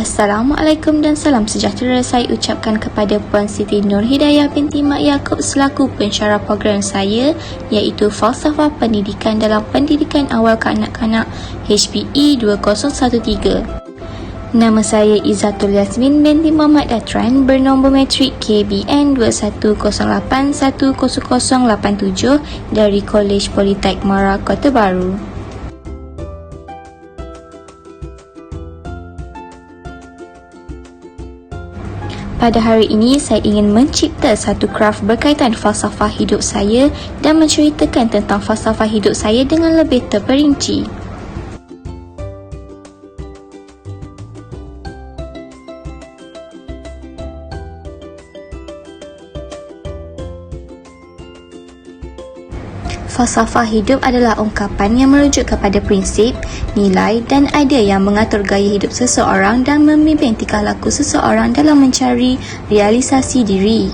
Assalamualaikum dan salam sejahtera saya ucapkan kepada Puan Siti Nurhidayah binti Mak Yaakob selaku pensyarah program saya iaitu Falsafah Pendidikan dalam Pendidikan Awal Kanak-kanak HPE 2013. Nama saya Izzatul Yasmin binti Muhammad Datran bernombor metrik KBN 2108100087 dari Kolej Politek Mara Kota Baru. Pada hari ini, saya ingin mencipta satu kraft berkaitan falsafah hidup saya dan menceritakan tentang falsafah hidup saya dengan lebih terperinci. Falsafah hidup adalah ungkapan yang merujuk kepada prinsip, nilai dan idea yang mengatur gaya hidup seseorang dan membimbing tingkah laku seseorang dalam mencari realisasi diri.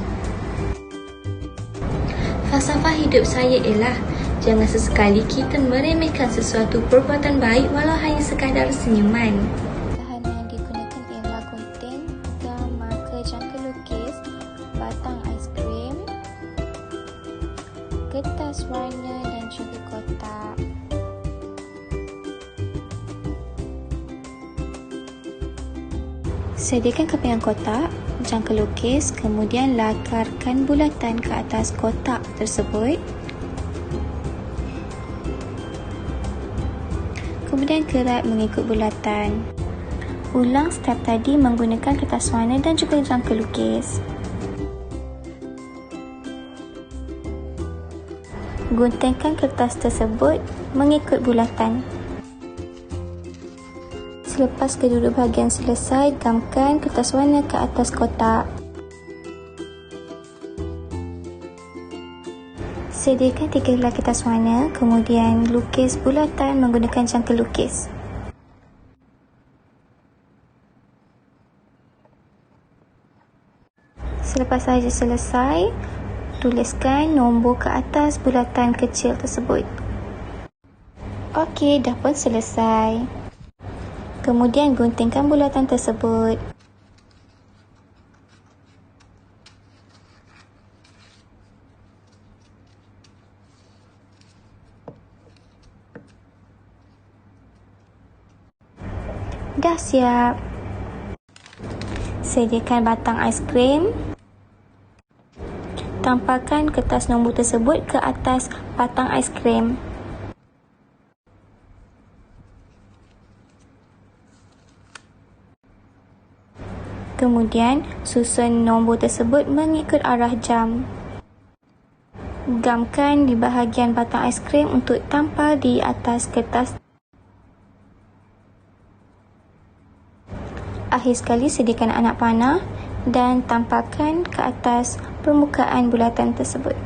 Falsafah hidup saya ialah jangan sesekali kita meremehkan sesuatu perbuatan baik walau hanya sekadar senyuman. Bahan yang digunakan ialah gunting, gam, marker jangka lukis, batang aiskrim, kertas warna dan juga kotak. Sediakan kepingan kotak, jangka lukis, kemudian lakarkan bulatan ke atas kotak tersebut. Kemudian kerat mengikut bulatan. Ulang step tadi menggunakan kertas warna dan juga jangka lukis. Guntingkan kertas tersebut mengikut bulatan. Selepas kedua bahagian selesai, gamkan kertas warna ke atas kotak. Sediakan 3 helai kertas warna, kemudian lukis bulatan menggunakan jangka lukis. Selepas sahaja selesai, tuliskan nombor ke atas bulatan kecil tersebut. Okey, dah pun selesai. Kemudian guntingkan bulatan tersebut. Dah siap. Sediakan batang aiskrim. Tampakkan kertas nombor tersebut ke atas batang aiskrim. Kemudian, susun nombor tersebut mengikut arah jam. Gamkan di bahagian batang aiskrim untuk tampal di atas kertas. Akhir sekali, sediakan anak panah dan tampalkan ke atas permukaan bulatan tersebut.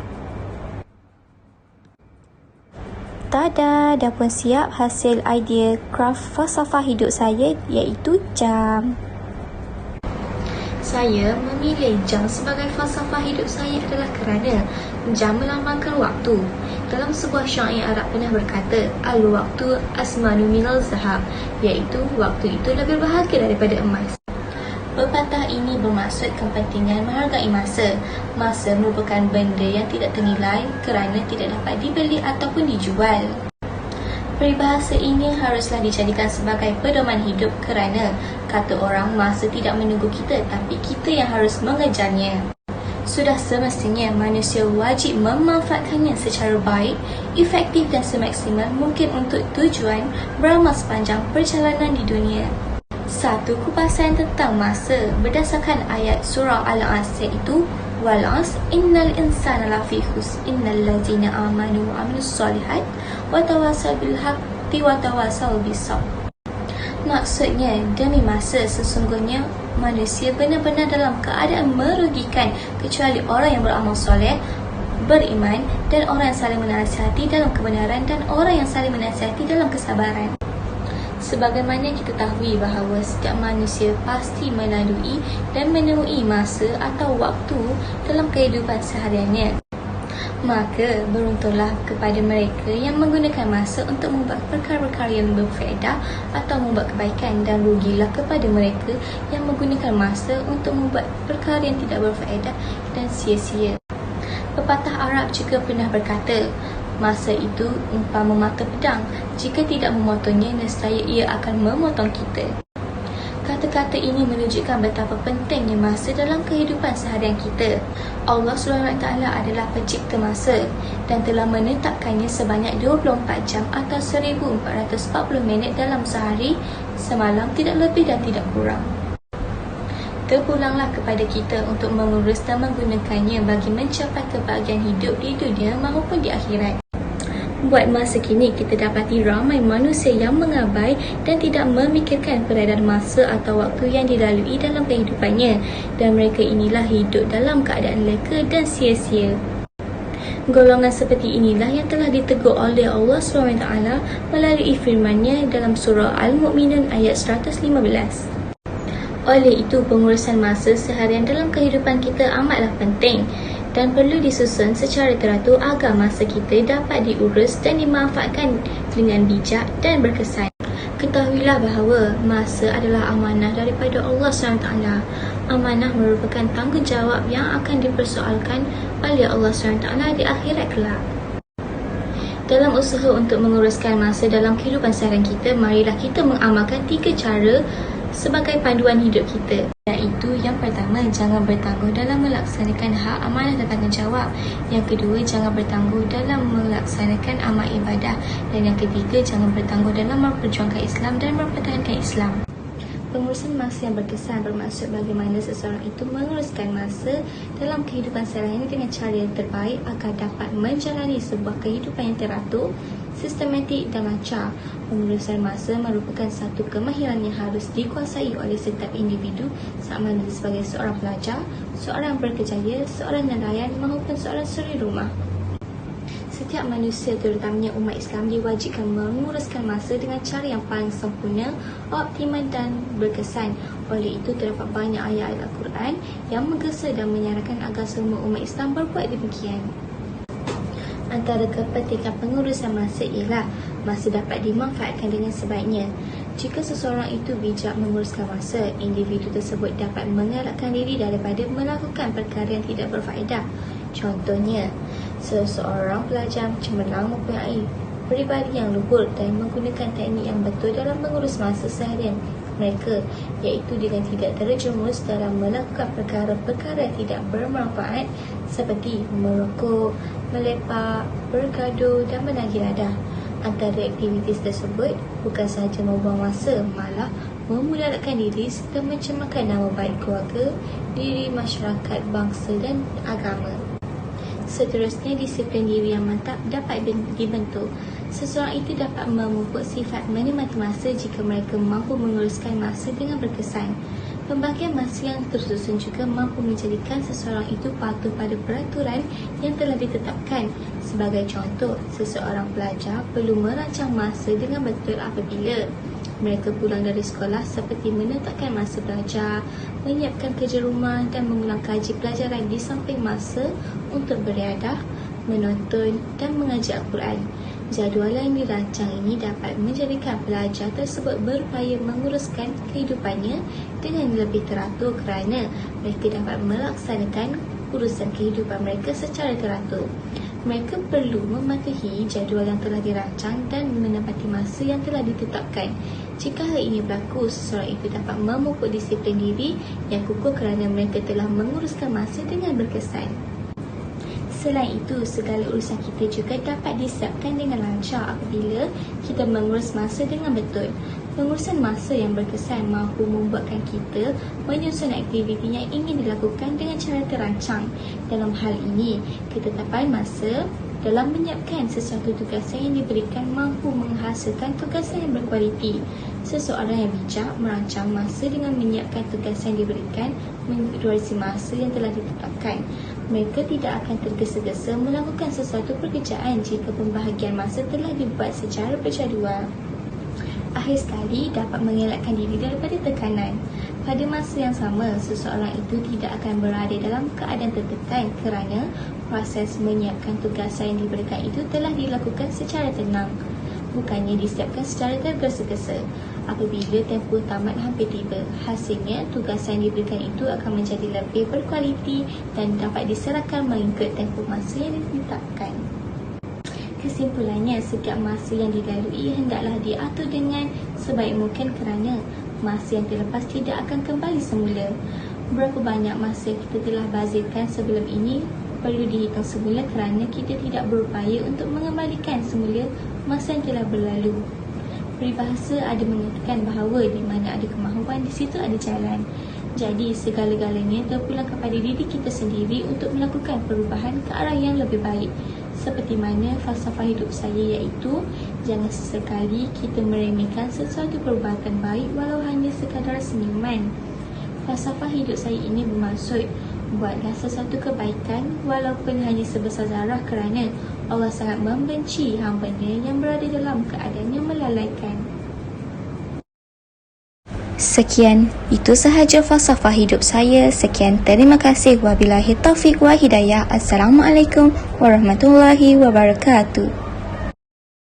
Tada, dah pun siap hasil idea kraft falsafah hidup saya iaitu jam. Saya memilih jam sebagai falsafah hidup saya adalah kerana jam melambangkan waktu. Dalam sebuah syair Arab pernah berkata, Al-waktu asmanu minal zahab, iaitu waktu itu lebih berharga daripada emas. Pepatah ini bermaksud kepentingan menghargai masa. Masa merupakan benda yang tidak ternilai kerana tidak dapat dibeli ataupun dijual. Peribahasa ini haruslah dijadikan sebagai pedoman hidup kerana, kata orang, masa tidak menunggu kita tapi kita yang harus mengejarnya. Sudah semestinya manusia wajib memanfaatkannya secara baik, efektif dan semaksimal mungkin untuk tujuan beramal sepanjang perjalanan di dunia. Satu kupasan tentang masa berdasarkan ayat surah Al-Asr iaitu wal asr innal insana lafi khusr innal ladzina amanu wa amilus solihat wa tawasaw bil haqqi wa tawasaw bis sabr. Maksudnya, demi masa sesungguhnya manusia benar-benar dalam keadaan merugikan kecuali orang yang beramal soleh, beriman dan orang yang saling menasihati dalam kebenaran dan orang yang saling menasihati dalam kesabaran. Sebagaimana kita tahu bahawa setiap manusia pasti melalui dan menemui masa atau waktu dalam kehidupan sehariannya. Maka beruntunglah kepada mereka yang menggunakan masa untuk membuat perkara-perkara yang berfaedah atau membuat kebaikan, dan rugilah kepada mereka yang menggunakan masa untuk membuat perkara yang tidak berfaedah dan sia-sia. Pepatah Arab juga pernah berkata, masa itu umpama mata pedang, jika tidak memotongnya nescaya ia akan memotong kita. Kata-kata ini menunjukkan betapa pentingnya masa dalam kehidupan seharian kita. Allah SWT adalah pencipta masa dan telah menetapkannya sebanyak 24 jam atau 1440 minit dalam sehari, semalam, tidak lebih dan tidak kurang. Terpulanglah kepada kita untuk mengurus dan menggunakannya bagi mencapai kebahagiaan hidup di dunia maupun di akhirat. Buat masa kini, kita dapati ramai manusia yang mengabai dan tidak memikirkan peredaran masa atau waktu yang dilalui dalam kehidupannya, dan mereka inilah hidup dalam keadaan leka dan sia-sia. Golongan seperti inilah yang telah ditegur oleh Allah SWT melalui firman-Nya dalam surah Al-Mu'minun ayat 115. Oleh itu, pengurusan masa seharian dalam kehidupan kita amatlah penting dan perlu disusun secara teratur agar masa kita dapat diurus dan dimanfaatkan dengan bijak dan berkesan. Ketahuilah bahawa masa adalah amanah daripada Allah SWT. Amanah merupakan tanggungjawab yang akan dipersoalkan oleh Allah SWT di akhirat kelak. Dalam usaha untuk menguruskan masa dalam kehidupan seharian kita, marilah kita mengamalkan 3 cara sebagai panduan hidup kita. Iaitu, yang pertama, jangan bertangguh dalam melaksanakan hak amanah dan tanggungjawab. Yang kedua, jangan bertangguh dalam melaksanakan amal ibadah. Dan yang ketiga, jangan bertangguh dalam memperjuangkan Islam dan mempertahankan Islam. Pengurusan masa yang berkesan bermaksud bagaimana seseorang itu menguruskan masa dalam kehidupan seharian dengan cara yang terbaik agar dapat menjalani sebuah kehidupan yang teratur, sistematik dan lancar. Pengurusan masa merupakan satu kemahiran yang harus dikuasai oleh setiap individu, sama ada sebagai seorang pelajar, seorang berkerjaya, seorang nelayan maupun seorang suri rumah. Setiap manusia, terutamanya umat Islam, diwajibkan menguruskan masa dengan cara yang paling sempurna, optimal dan berkesan. Oleh itu, terdapat banyak ayat Al-Quran yang menggesa dan menyarankan agar semua umat Islam berbuat demikian. Antara kepentingan pengurusan masa ialah masa dapat dimanfaatkan dengan sebaiknya. Jika seseorang itu bijak menguruskan masa, individu tersebut dapat mengelakkan diri daripada melakukan perkara yang tidak berfaedah. Contohnya, seseorang pelajar cemerlang mempunyai peribadi yang luhur dan menggunakan teknik yang betul dalam mengurus masa seharian mereka, iaitu dengan tidak terjerumus dalam melakukan perkara-perkara yang tidak bermanfaat seperti merokok, melepak, bergaduh dan menagih ladah. Antara aktiviti tersebut bukan sahaja membuang masa, malah memudaratkan diri serta mencemarkan nama baik keluarga, diri, masyarakat, bangsa dan agama. Seterusnya, disiplin diri yang mantap dapat dibentuk. Seseorang itu dapat memupuk sifat menikmati masa jika mereka mampu menguruskan masa dengan berkesan. Pembagian masa yang tersusun juga mampu menjadikan seseorang itu patuh pada peraturan yang telah ditetapkan. Sebagai contoh, seseorang pelajar perlu merancang masa dengan betul apabila mereka pulang dari sekolah, seperti menetapkan masa belajar, menyiapkan kerja rumah dan mengulang kaji pelajaran di samping masa untuk beriadah, menonton dan mengaji Al-Quran. Jadualan yang dirancang ini dapat menjadikan pelajar tersebut berupaya menguruskan kehidupannya dengan lebih teratur kerana mereka dapat melaksanakan urusan kehidupan mereka secara teratur. Mereka perlu mematuhi jadual yang telah dirancang dan menepati masa yang telah ditetapkan. Jika hal ini berlaku, seseorang itu dapat memupuk disiplin diri yang kukuh kerana mereka telah menguruskan masa dengan berkesan. Selain itu, segala urusan kita juga dapat disiapkan dengan lancar apabila kita mengurus masa dengan betul. Pengurusan masa yang berkesan mahu membuatkan kita menyusun aktiviti yang ingin dilakukan dengan cara terancang. Dalam hal ini, ketetapan masa dalam menyiapkan sesuatu tugasan yang diberikan mampu menghasilkan tugasan yang berkualiti. Seseorang yang bijak merancang masa dengan menyiapkan tugasan yang diberikan mengikut durasi masa yang telah ditetapkan. Mereka tidak akan tergesa-gesa melakukan sesuatu pekerjaan jika pembahagian masa telah dibuat secara berjadual. Akhir sekali, dapat mengelakkan diri daripada tekanan. Pada masa yang sama, seseorang itu tidak akan berada dalam keadaan tertekan kerana proses menyiapkan tugasan yang diberikan itu telah dilakukan secara tenang, bukannya disiapkan secara tergesa-gesa. Apabila tempoh tamat hampir tiba, hasilnya tugasan yang diberikan itu akan menjadi lebih berkualiti dan dapat diserahkan mengikut tempoh masa yang ditetapkan. Kesimpulannya, setiap masa yang dilalui hendaklah diatur dengan sebaik mungkin kerana masa yang terlepas tidak akan kembali semula. Berapa banyak masa kita telah bazirkan sebelum ini perlu dihitung semula kerana kita tidak berupaya untuk mengembalikan semula masa yang telah berlalu. Peribahasa ada mengatakan bahawa di mana ada kemahuan, di situ ada jalan. Jadi segala-galanya terpulang kepada diri kita sendiri untuk melakukan perubahan ke arah yang lebih baik. Seperti mana falsafah hidup saya, iaitu jangan sesekali kita meremehkan sesuatu perbuatan baik walau hanya sekadar senyuman. Falsafah hidup saya ini bermaksud buatlah sesuatu kebaikan walaupun hanya sebesar zarah kerana Allah sangat membenci hamba-Nya yang berada dalam keadaan yang melalaikan. Sekian, itu sahaja falsafah hidup saya. Sekian, terima kasih. Wabillahi taufiq wa hidayah. Assalamualaikum warahmatullahi wabarakatuh.